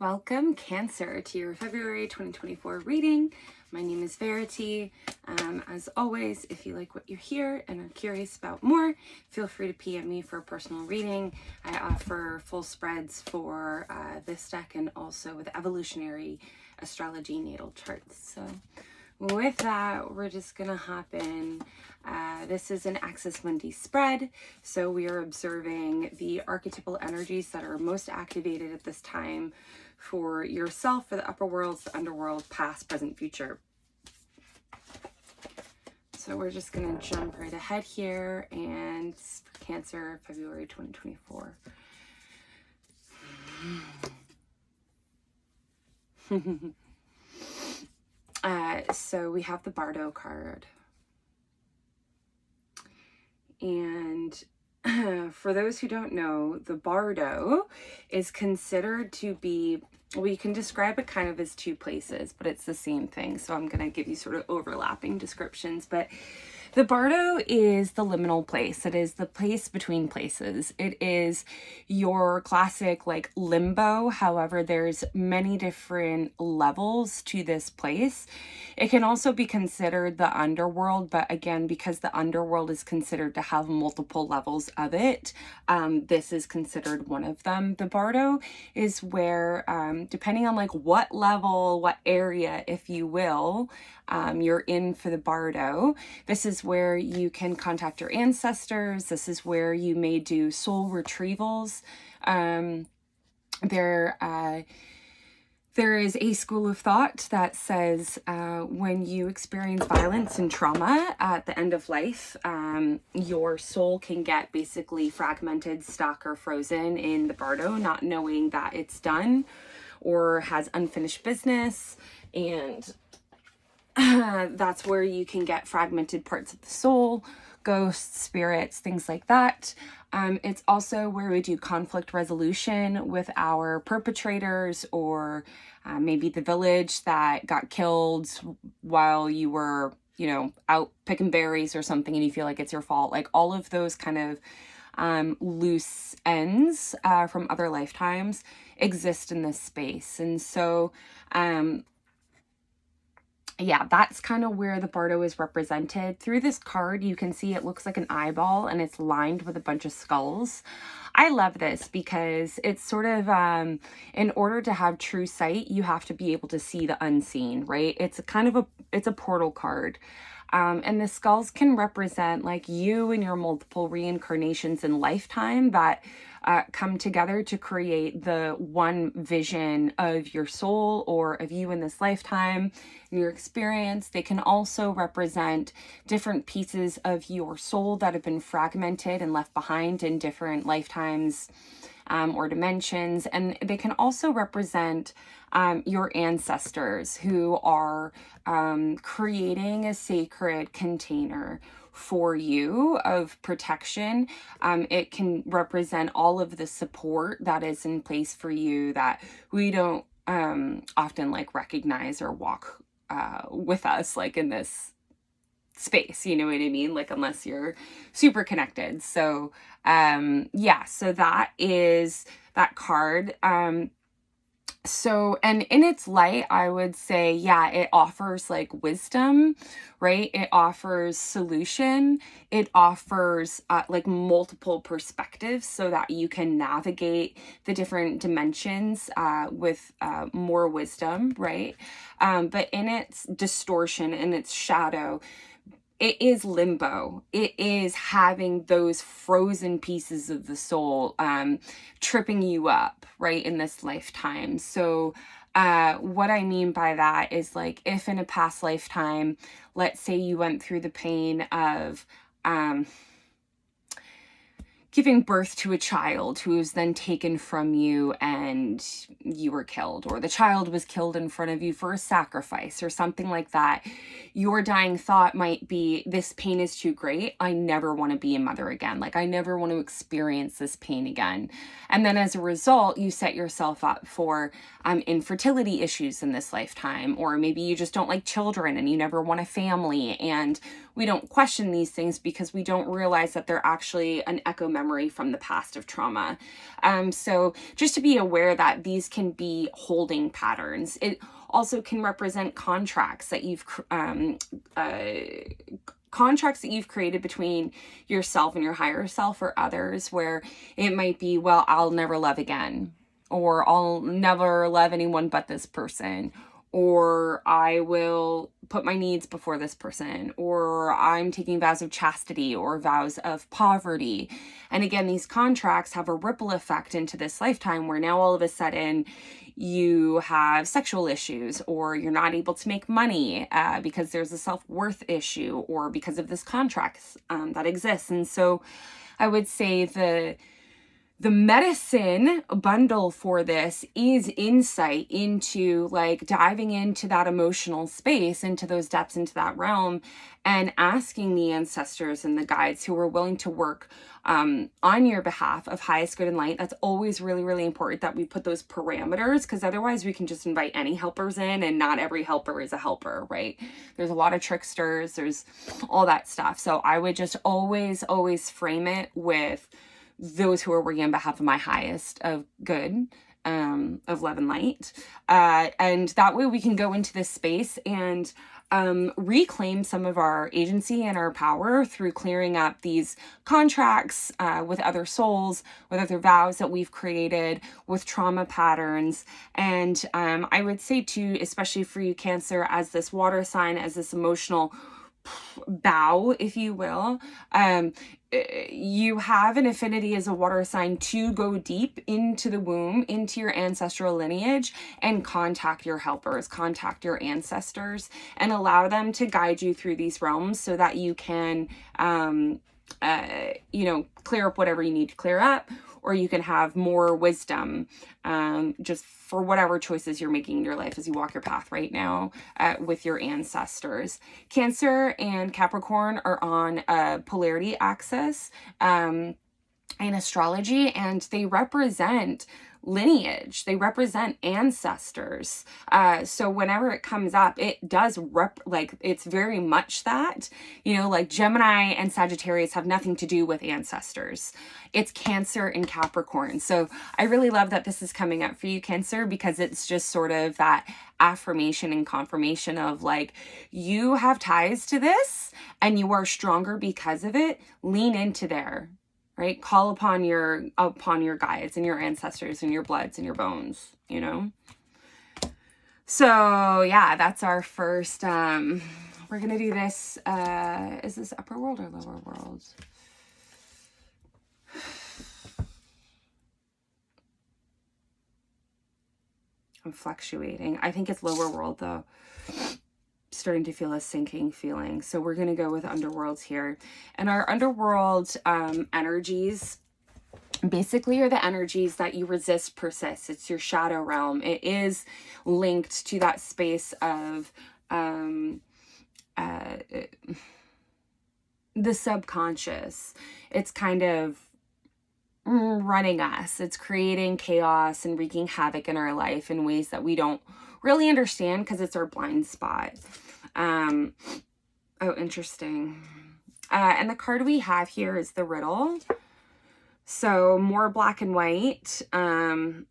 Welcome, Cancer, to your February 2024 reading. My name is Verity. As always, if you like what you hear and are curious about more, feel free to PM me for a personal reading. I offer full spreads for this deck and also with evolutionary astrology natal charts. So with that, we're just going to hop in. This is an Axis Mundi spread, so we are observing the archetypal energies that are most activated at this time for yourself, for the upper worlds, the underworld, past, present, future. So we're just going to jump right ahead here, and for Cancer, February 2024. So we have the Bardo card. And for those who don't know, the Bardo is considered to be, well, you can describe it kind of as two places, but it's the same thing. So I'm going to give you sort of overlapping descriptions. But the Bardo is the liminal place. It is the place between places. It is your classic like limbo. However, there's many different levels to this place. It can also be considered the underworld, but again, because the underworld is considered to have multiple levels of it, this is considered one of them. The Bardo is where, depending on like what level, what area, if you will, you're in for the Bardo, this is where you can contact your ancestors. This is where you may do soul retrievals. There is a school of thought that says when you experience violence and trauma at the end of life, your soul can get basically fragmented, stuck, or frozen in the Bardo, not knowing that it's done or has unfinished business. And that's where you can get fragmented parts of the soul, ghosts, spirits, things like that. It's also where we do conflict resolution with our perpetrators, or maybe the village that got killed while you were, out picking berries or something and you feel like it's your fault. Like all of those kind of loose ends from other lifetimes exist in this space. And so yeah, that's kind of where the Bardo is represented. Through this card, you can see it looks like an eyeball and it's lined with a bunch of skulls. I love this because it's sort of, in order to have true sight, you have to be able to see the unseen, right? It's a portal card. And the skulls can represent like you and your multiple reincarnations in lifetime that come together to create the one vision of your soul or of you in this lifetime, in your experience. They can also represent different pieces of your soul that have been fragmented and left behind in different lifetimes or dimensions. And they can also represent your ancestors who are creating a sacred container for you of protection. It can represent all of the support that is in place for you that we don't often like recognize or walk with us like in this space, you know what I mean? Like unless you're super connected. So yeah, so that is that card. So, and in its light, I would say, yeah, it offers like wisdom, right? It offers solution. It offers like multiple perspectives so that you can navigate the different dimensions with more wisdom, right? But in its distortion, in its shadow, it is limbo. It is having those frozen pieces of the soul tripping you up, right, in this lifetime. So what I mean by that is like if in a past lifetime, let's say you went through the pain of giving birth to a child who was then taken from you and you were killed, or the child was killed in front of you for a sacrifice or something like that. Your dying thought might be, this pain is too great. I never want to be a mother again. Like I never want to experience this pain again. And then as a result, you set yourself up for infertility issues in this lifetime, or maybe you just don't like children and you never want a family. And we don't question these things because we don't realize that they're actually an echo memory from the past of trauma. So just to be aware that these can be holding patterns. It also can represent contracts that you've created between yourself and your higher self or others, where it might be, well, I'll never love again, or I'll never love anyone but this person, or I will put my needs before this person, or I'm taking vows of chastity or vows of poverty. And again, these contracts have a ripple effect into this lifetime, where now all of a sudden you have sexual issues, or you're not able to make money because there's a self-worth issue, or because of this contract that exists. And so I would say the medicine bundle for this is insight into like diving into that emotional space, into those depths, into that realm, and asking the ancestors and the guides who are willing to work on your behalf of highest good and light. That's always really, really important that we put those parameters, because otherwise we can just invite any helpers in, and not every helper is a helper, right? There's a lot of tricksters, there's all that stuff. So I would just always frame it with those who are working on behalf of my highest of good, of love and light. And that way we can go into this space and reclaim some of our agency and our power through clearing up these contracts with other souls, with other vows that we've created, with trauma patterns. And I would say too, especially for you Cancer, as this water sign, as this emotional bow, if you will, you have an affinity as a water sign to go deep into the womb, into your ancestral lineage, and contact your helpers, contact your ancestors, and allow them to guide you through these realms so that you can, clear up whatever you need to clear up, or you can have more wisdom, just for whatever choices you're making in your life as you walk your path right now with your ancestors. Cancer and Capricorn are on a polarity axis in astrology, and they represent lineage, they represent ancestors. So whenever it comes up, it does it's very much that, like Gemini and Sagittarius have nothing to do with ancestors. It's Cancer and Capricorn. So I really love that this is coming up for you, Cancer, because it's just sort of that affirmation and confirmation of like, you have ties to this and you are stronger because of it. Lean into there. Right? Call upon your guides and your ancestors and your bloods and your bones, So yeah, that's our first, we're going to do this, is this upper world or lower world? I'm fluctuating. I think it's lower world though. Starting to feel a sinking feeling. So we're going to go with underworlds here. And our underworld energies basically are the energies that you resist persist. It's your shadow realm. It is linked to that space of the subconscious. It's kind of running us. It's creating chaos and wreaking havoc in our life in ways that we don't really understand because it's our blind spot. Oh, interesting. And the card we have here is the riddle. So more black and white. Yeah,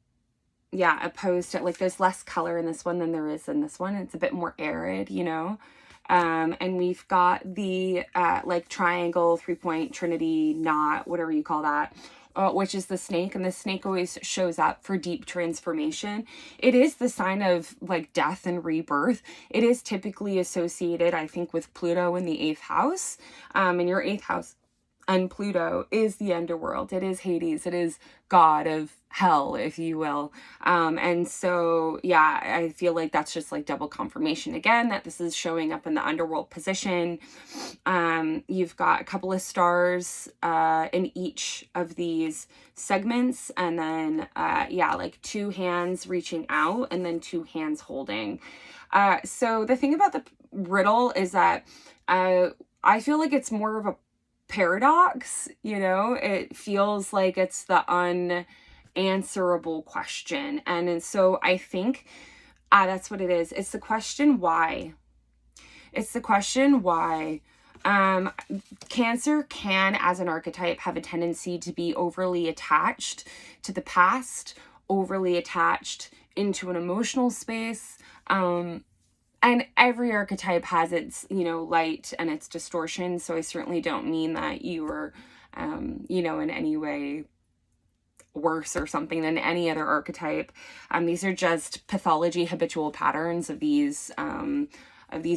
opposed to, like, there's less color in this one than there is in this one. It's a bit more arid, and we've got the like triangle, 3-point trinity knot, whatever you call that, which is the snake. And the snake always shows up for deep transformation. It is the sign of like death and rebirth. It is typically associated, I think, with Pluto in the 8th house. And your 8th house and Pluto is the underworld. It is Hades. It is God of hell, if you will. And so, yeah, I feel like that's just like double confirmation again that this is showing up in the underworld position. You've got a couple of stars in each of these segments, and then yeah, like 2 hands reaching out and then 2 hands holding. So the thing about the riddle is that I feel like it's more of a paradox, it feels like it's the unanswerable question. And so I think that's what it is. It's the question why. It's the question why Cancer can, as an archetype, have a tendency to be overly attached to the past, overly attached into an emotional space. And every archetype has its, light and its distortion. So I certainly don't mean that you are, in any way worse or something than any other archetype. These are just pathology, habitual patterns of these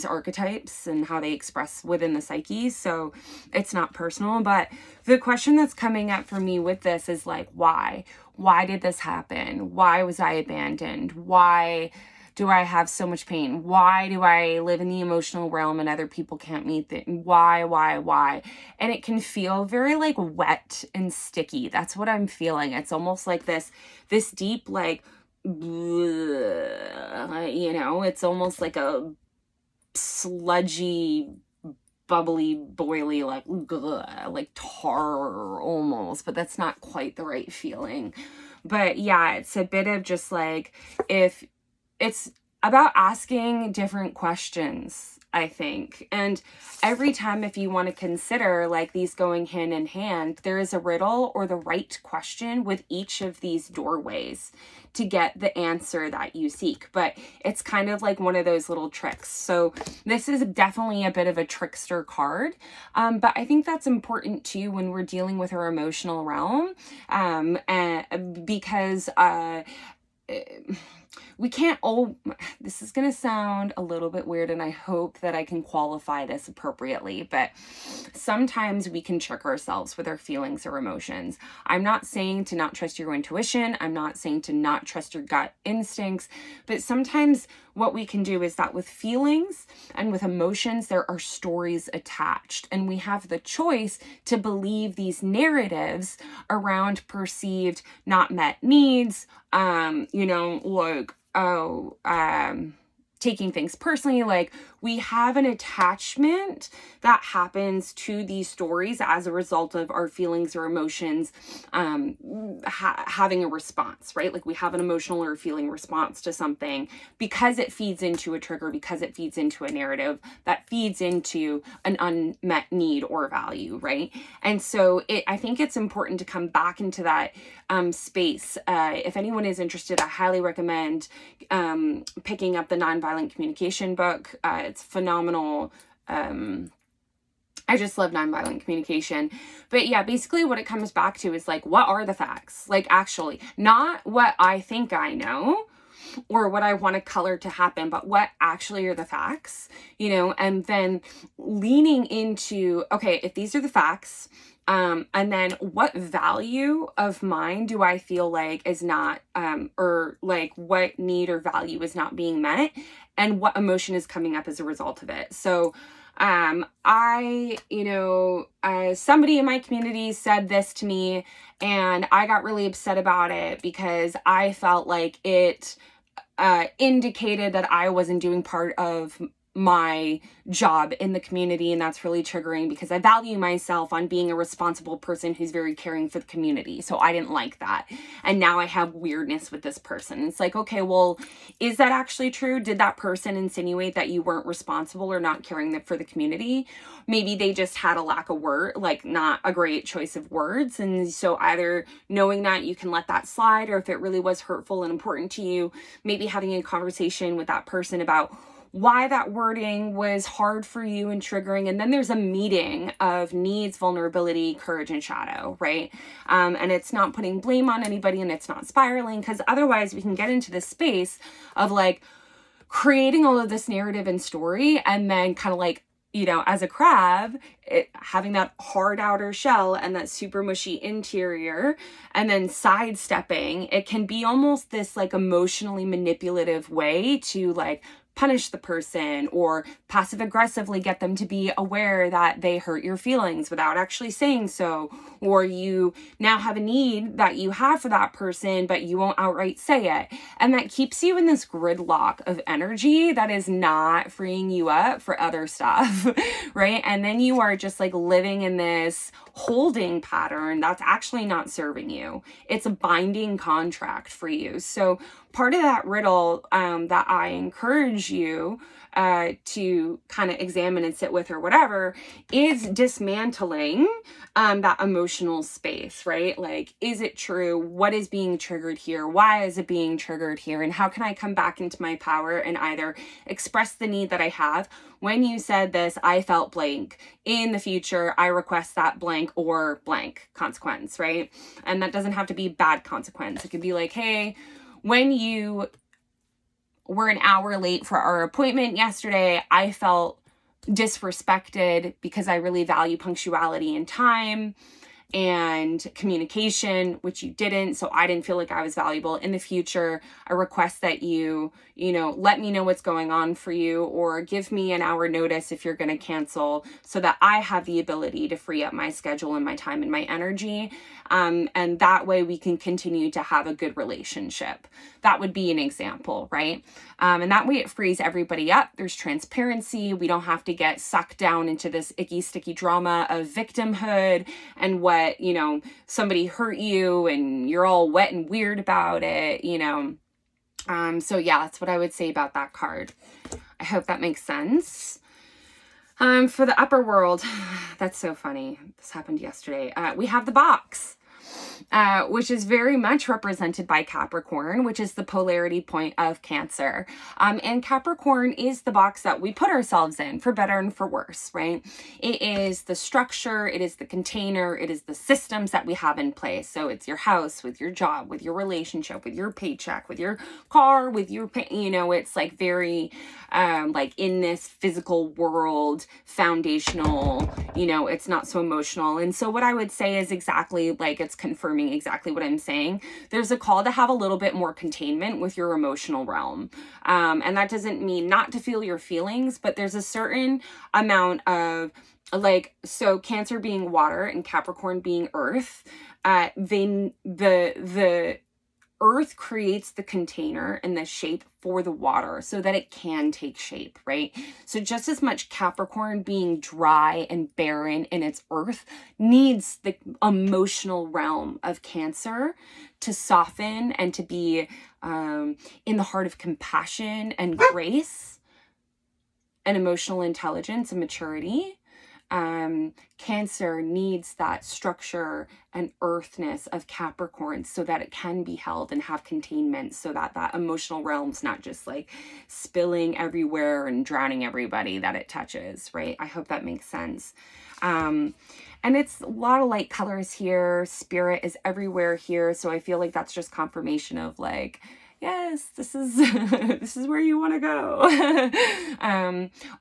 archetypes and how they express within the psyche. So it's not personal, but the question that's coming up for me with this is like, why? Why did this happen? Why was I abandoned? Why do I have so much pain? Why do I live in the emotional realm and other people can't meet it? Why? And it can feel very like wet and sticky. That's what I'm feeling. It's almost like this deep, like, it's almost like a sludgy, bubbly, boily, like tar almost, but that's not quite the right feeling. But yeah, it's a bit of just like, if it's about asking different questions, I think. And every time, if you want to consider like these going hand in hand, there is a riddle or the right question with each of these doorways to get the answer that you seek. But it's kind of like one of those little tricks. So this is definitely a bit of a trickster card. But I think that's important too when we're dealing with our emotional realm. Because we can't this is going to sound a little bit weird, and I hope that I can qualify this appropriately, but sometimes we can trick ourselves with our feelings or emotions. I'm not saying to not trust your intuition. I'm not saying to not trust your gut instincts, but sometimes what we can do is that with feelings and with emotions, there are stories attached, and we have the choice to believe these narratives around perceived not met needs, taking things personally. Like, we have an attachment that happens to these stories as a result of our feelings or emotions having a response, right? Like, we have an emotional or feeling response to something because it feeds into a trigger, because it feeds into a narrative that feeds into an unmet need or value, right? And so I think it's important to come back into that space. If anyone is interested, I highly recommend picking up the Nonviolent Communication book. It's phenomenal. I just love nonviolent communication. But yeah, basically what it comes back to is like, what are the facts? Like, actually, not what I think I know or what I want to color to happen, but what actually are the facts, and then leaning into, okay, if these are the facts, and then what value of mine do I feel like is not, or like what need or value is not being met, and what emotion is coming up as a result of it. So, somebody in my community said this to me, and I got really upset about it because I felt like it indicated that I wasn't doing part of my job in the community, and that's really triggering because I value myself on being a responsible person who's very caring for the community. So I didn't like that, and now I have weirdness with this person. It's like, okay, well, is that actually true? Did that person insinuate that you weren't responsible or not caring for the community? Maybe they just had a lack of word, like not a great choice of words. And so either knowing that, you can let that slide, or if it really was hurtful and important to you, maybe having a conversation with that person about why that wording was hard for you and triggering. And then there's a meeting of needs, vulnerability, courage, and shadow, right? And it's not putting blame on anybody, and it's not spiraling, because otherwise we can get into this space of like creating all of this narrative and story, and then kind of like, as a crab, having that hard outer shell and that super mushy interior, and then sidestepping, it can be almost this like emotionally manipulative way to like punish the person or passive aggressively get them to be aware that they hurt your feelings without actually saying so. Or you now have a need that you have for that person, but you won't outright say it. And that keeps you in this gridlock of energy that is not freeing you up for other stuff, right? And then you are just like living in this holding pattern that's actually not serving you. It's a binding contract for you. So part of that riddle that I encourage you to kind of examine and sit with or whatever is dismantling that emotional space, right? Like, is it true? What is being triggered here? Why is it being triggered here? And how can I come back into my power and either express the need that I have? When you said this, I felt blank. In the future, I request that blank or blank consequence, right? And that doesn't have to be bad consequence. It could be like, hey, when you were an hour late for our appointment yesterday, I felt disrespected because I really value punctuality and time and communication, which you didn't. So I didn't feel like I was valuable. In the future, I request that you let me know what's going on for you, or give me an hour notice if you're going to cancel, so that I have the ability to free up my schedule and my time and my energy. And that way we can continue to have a good relationship. That would be an example, right? And that way it frees everybody up. There's transparency. We don't have to get sucked down into this icky, sticky drama of victimhood and what, somebody hurt you and you're all wet and weird about it, So yeah, that's what I would say about that card. I hope that makes sense. For the upper world, that's so funny. This happened yesterday. We have the box. Which is very much represented by Capricorn, which is the polarity point of Cancer. And Capricorn is the box that we put ourselves in, for better and for worse, right? It is the structure, it is the container, it is the systems that we have in place. So it's your house, with your job, with your relationship, with your paycheck, with your car, with your, it's like very, like in this physical world, foundational, it's not so emotional. And so what I would say is exactly like, it's confirming exactly what I'm saying. There's a call to have a little bit more containment with your emotional realm. And that doesn't mean not to feel your feelings, but there's a certain amount of so Cancer being water and Capricorn being earth, the earth creates the container and the shape for the water so that it can take shape, right? So just as much Capricorn being dry and barren in its earth needs the emotional realm of Cancer to soften and to be in the heart of compassion and grace and emotional intelligence and maturity. Cancer needs that structure and earthness of Capricorn so that it can be held and have containment, so that that emotional realm's not just like spilling everywhere and drowning everybody that it touches, right? I hope that makes sense. And it's a lot of light colors here. Spirit is everywhere here. So I feel like that's just confirmation of like, yes, this is this is where you want to go.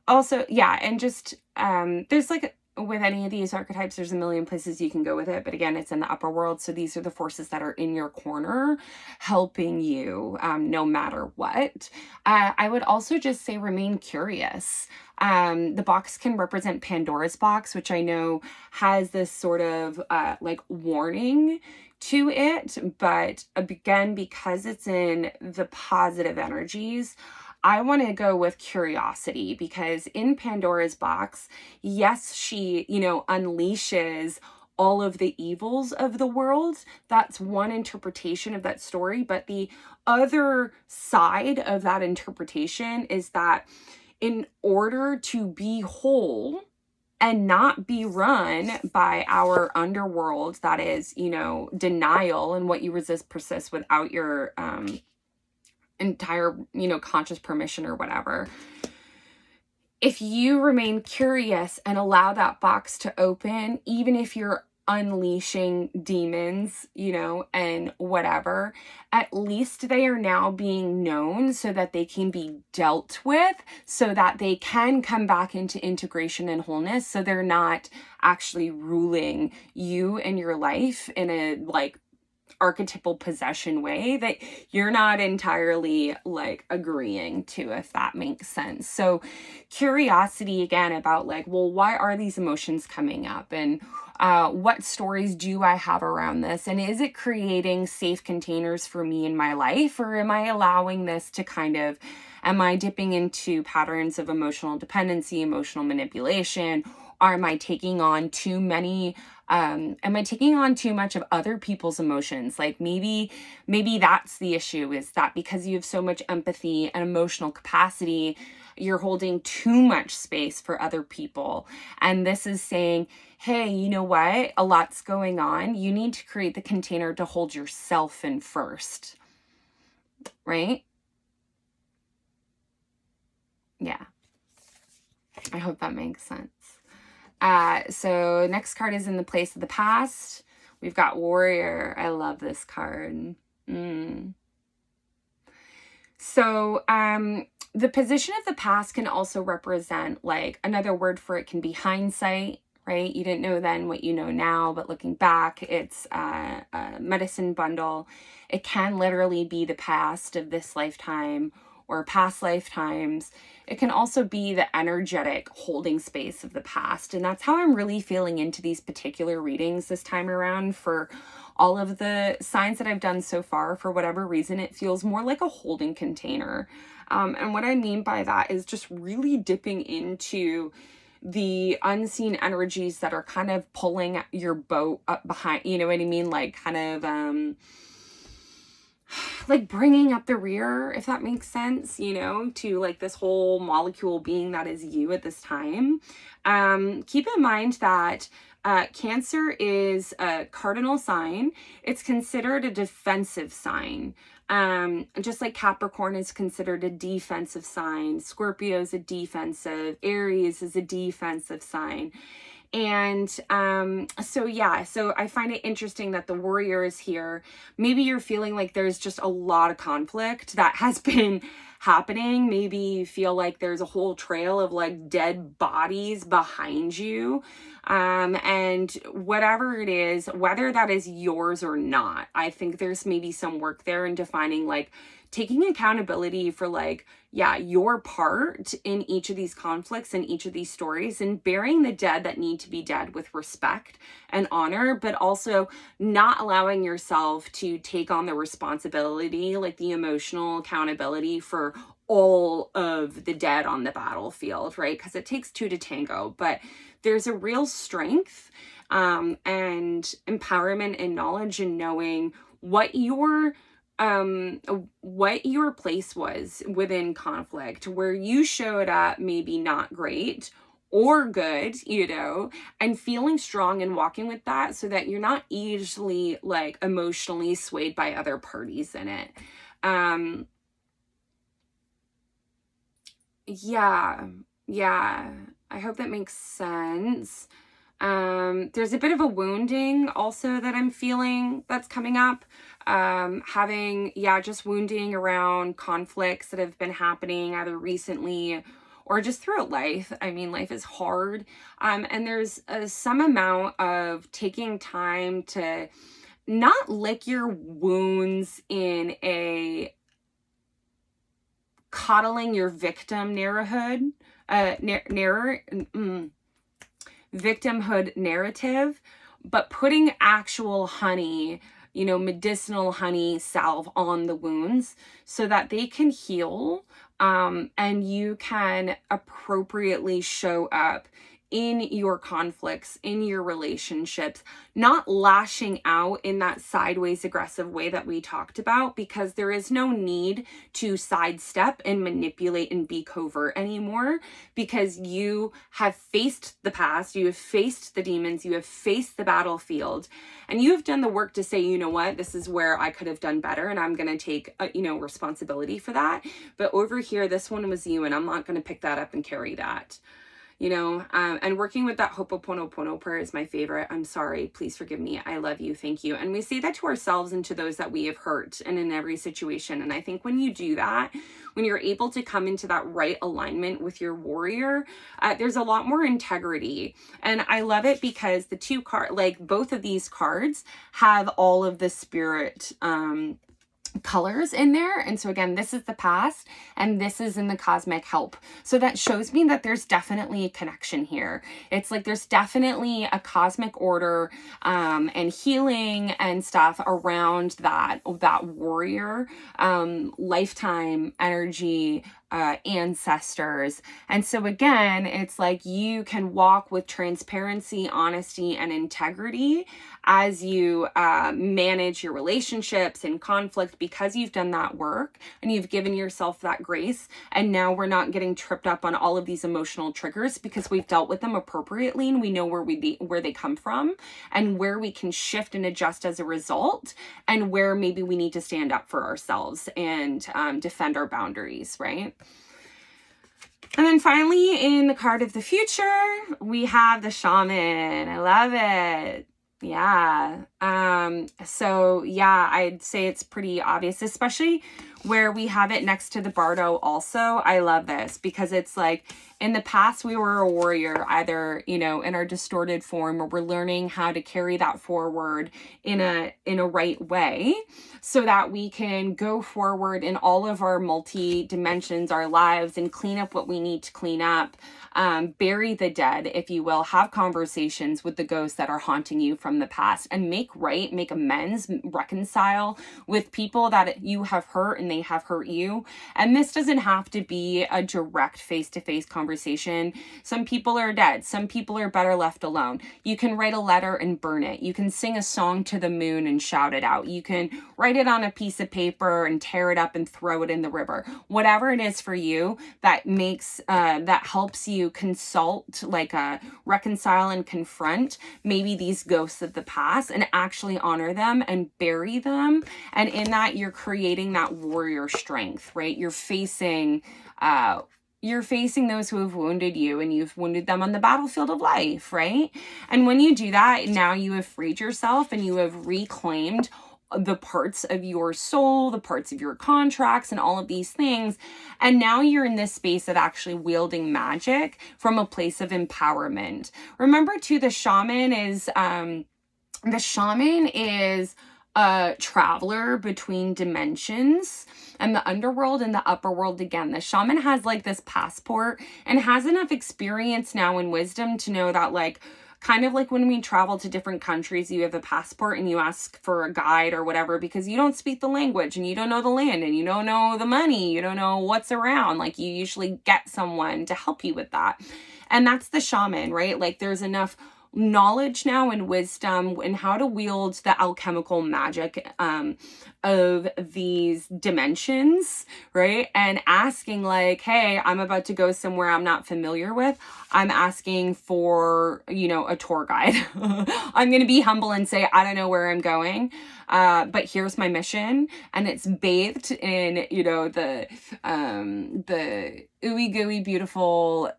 Also, yeah, and just there's like, with any of these archetypes, there's a million places you can go with it. But again, it's in the upper world. So these are the forces that are in your corner helping you no matter what. I would also just say remain curious. The box can represent Pandora's box, which I know has this sort of like warning to it. But again, because it's in the positive energies, I want to go with curiosity, because in Pandora's box, yes, she, unleashes all of the evils of the world. That's one interpretation of that story. But the other side of that interpretation is that in order to be whole and not be run by our underworld, that is, denial, and what you resist persists without your entire, conscious permission or whatever. If you remain curious and allow that box to open, even if you're unleashing demons, and whatever, at least they are now being known so that they can be dealt with, so that they can come back into integration and wholeness. So they're not actually ruling you and your life in a like archetypal possession way that you're not entirely like agreeing to, if that makes sense. So curiosity again about like, well, why are these emotions coming up, and what stories do I have around this, and is it creating safe containers for me in my life, or am I allowing this to am I dipping into patterns of emotional dependency, emotional manipulation? am I taking on too many, am I taking on too much of other people's emotions? Like maybe that's the issue, is that because you have so much empathy and emotional capacity, you're holding too much space for other people. And this is saying, hey, you know what? A lot's going on. You need to create the container to hold yourself in first, right? Yeah. I hope that makes sense. So next card is in the place of the past. We've got warrior. I love this card. So the position of the past can also represent, like, another word for it can be hindsight, right? You didn't know then what you know now, but looking back, it's a medicine bundle. It can literally be the past of this lifetime or past lifetimes. It can also be the energetic holding space of the past. And that's how I'm really feeling into these particular readings this time around for all of the signs that I've done so far. For whatever reason, it feels more like a holding container. And what I mean by that is just really dipping into the unseen energies that are kind of pulling your boat up behind, you know what I mean? Like kind of, like bringing up the rear, if that makes sense, you know, to like this whole molecule being that is you at this time. Keep in mind that Cancer is a cardinal sign. It's considered a defensive sign. Just like Capricorn is considered a defensive sign, Scorpio is a defensive, Aries is a defensive sign. And so yeah, so I find it interesting that the warrior is here. Maybe you're feeling like there's just a lot of conflict that has been happening. Maybe you feel like there's a whole trail of like dead bodies behind you. And whatever it is, whether that is yours or not, I think there's maybe some work there in defining, like, taking accountability for, like, yeah, your part in each of these conflicts and each of these stories, and burying the dead that need to be dead with respect and honor, but also not allowing yourself to take on the responsibility, like the emotional accountability for all of the dead on the battlefield, right? Because it takes two to tango, but there's a real strength and empowerment and knowledge in knowing what your place was within conflict, where you showed up maybe not great or good, you know, and feeling strong and walking with that so that you're not easily like emotionally swayed by other parties in it. Yeah, I hope that makes sense. There's a bit of a wounding also that I'm feeling that's coming up. Having, just wounding around conflicts that have been happening either recently or just throughout life. I mean, life is hard. And there's some amount of taking time to not lick your wounds in a coddling your victim victimhood narrative, but putting actual honey, you know, medicinal honey salve on the wounds so that they can heal, and you can appropriately show up in your conflicts, in your relationships, not lashing out in that sideways aggressive way that we talked about, because there is no need to sidestep and manipulate and be covert anymore, because you have faced the past, you have faced the demons, you have faced the battlefield, and you have done the work to say, you know what, this is where I could have done better, and I'm going to take, responsibility for that. But over here, this one was you, and I'm not going to pick that up and carry that. You know, and working with that Ho'oponopono prayer is my favorite. I'm sorry, please forgive me, I love you, thank you. And we say that to ourselves and to those that we have hurt, and in every situation. And I think when you do that, when you're able to come into that right alignment with your warrior, there's a lot more integrity. And I love it because the two cards, like both of these cards, have all of the spirit colors in there. And so again, this is the past and this is in the cosmic help. So that shows me that there's definitely a connection here. It's like there's definitely a cosmic order and healing and stuff around that warrior lifetime energy ancestors. And so again, it's like you can walk with transparency, honesty, and integrity as you manage your relationships and conflict, because you've done that work and you've given yourself that grace. And now we're not getting tripped up on all of these emotional triggers because we've dealt with them appropriately, and we know where they come from and where we can shift and adjust as a result, and where maybe we need to stand up for ourselves and defend our boundaries, right? And then finally, in the card of the future, we have the shaman. I love it. Yeah. So yeah, I'd say it's pretty obvious, especially where we have it next to the bardo also. I love this because it's like, in the past, we were a warrior, either, you know, in our distorted form, or we're learning how to carry that forward in a right way, so that we can go forward in all of our multi-dimensions, our lives, and clean up what we need to clean up, bury the dead, if you will, have conversations with the ghosts that are haunting you from the past, and make amends, reconcile with people that you have hurt and they have hurt you. And this doesn't have to be a direct face-to-face conversation. Some people are dead. Some people are better left alone. You can write a letter and burn it. You can sing a song to the moon and shout it out. You can write it on a piece of paper and tear it up and throw it in the river. Whatever it is for you that makes, that helps you consult, like reconcile and confront maybe these ghosts of the past, and actually honor them and bury them. And in that, you're creating that warrior strength, right? You're facing those who have wounded you, and you've wounded them on the battlefield of life, right? And when you do that, now you have freed yourself and you have reclaimed the parts of your soul, the parts of your contracts, and all of these things. And now you're in this space of actually wielding magic from a place of empowerment. Remember too, the shaman is a traveler between dimensions and the underworld and the upper world. Again, the shaman has like this passport and has enough experience now and wisdom to know that, like, kind of like when we travel to different countries, you have a passport and you ask for a guide or whatever because you don't speak the language and you don't know the land and you don't know the money, you don't know what's around. Like, you usually get someone to help you with that. And that's the shaman, right? Like, there's enough knowledge now and wisdom and how to wield the alchemical magic of these dimensions, right? And asking, like, hey, I'm about to go somewhere I'm not familiar with. I'm asking for, you know, a tour guide. I'm going to be humble and say, I don't know where I'm going, but here's my mission. And it's bathed in, you know, the ooey gooey beautiful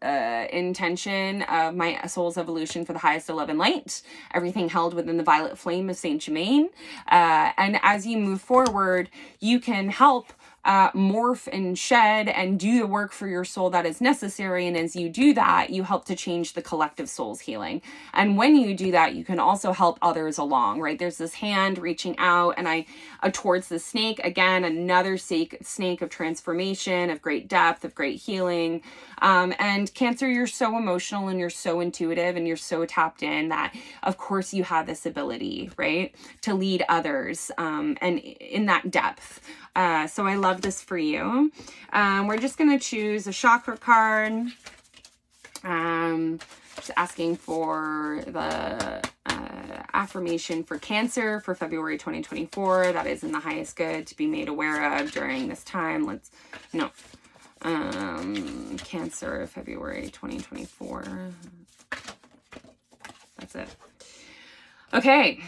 intention of my soul's evolution for the highest of love and light, everything held within the violet flame of Saint Germain. And as you move forward, you can help morph and shed and do the work for your soul that is necessary. And as you do that, you help to change the collective soul's healing. And when you do that, you can also help others along, right? There's this hand reaching out and towards the snake, again, another snake of transformation, of great depth, of great healing. And Cancer, you're so emotional and you're so intuitive and you're so tapped in that, of course, you have this ability, right, to lead others and in that depth. So I love this for you. We're just going to choose a chakra card. Just asking for the affirmation for Cancer for February 2024. That is in the highest good to be made aware of during this time. Cancer, February 2024. That's it. Okay.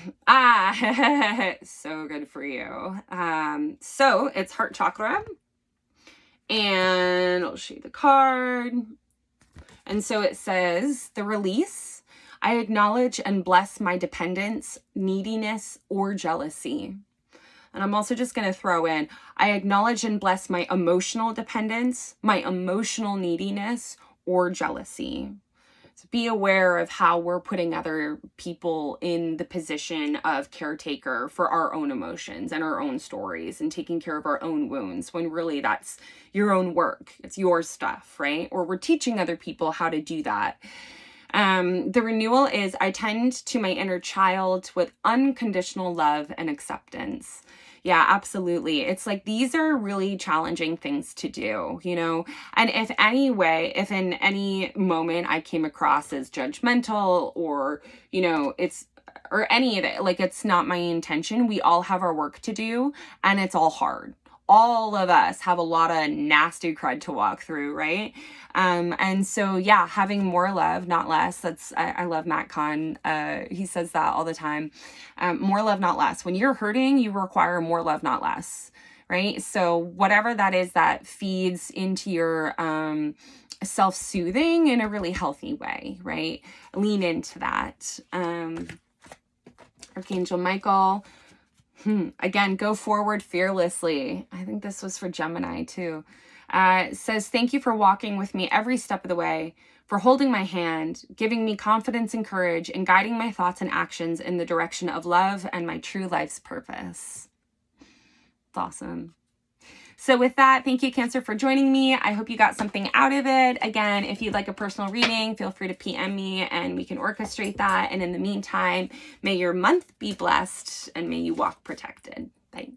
So good for you. So it's heart chakra, and I'll show you the card. And so it says, the release. I acknowledge and bless my dependence, neediness, or jealousy. And I'm also just going to throw in, I acknowledge and bless my emotional dependence, my emotional neediness, or jealousy. So be aware of how we're putting other people in the position of caretaker for our own emotions and our own stories and taking care of our own wounds, when really that's your own work. It's your stuff, right? Or we're teaching other people how to do that. The renewal is, I tend to my inner child with unconditional love and acceptance. Yeah, absolutely. It's like these are really challenging things to do, you know? And if in any moment I came across as judgmental or, you know, or any of it, like it's not my intention. We all have our work to do and it's all hard. All of us have a lot of nasty crud to walk through, right? And so yeah, having more love, not less. I love Matt Kahn. He says that all the time. More love, not less. When you're hurting, you require more love, not less, right? So whatever that is that feeds into your self-soothing in a really healthy way, right? Lean into that. Archangel Michael, again, go forward fearlessly. I think this was for Gemini too. Says, thank you for walking with me every step of the way, for holding my hand, giving me confidence and courage, and guiding my thoughts and actions in the direction of love and my true life's purpose. It's awesome. So with that, thank you, Cancer, for joining me. I hope you got something out of it. Again, if you'd like a personal reading, feel free to PM me and we can orchestrate that. And in the meantime, may your month be blessed and may you walk protected. Bye.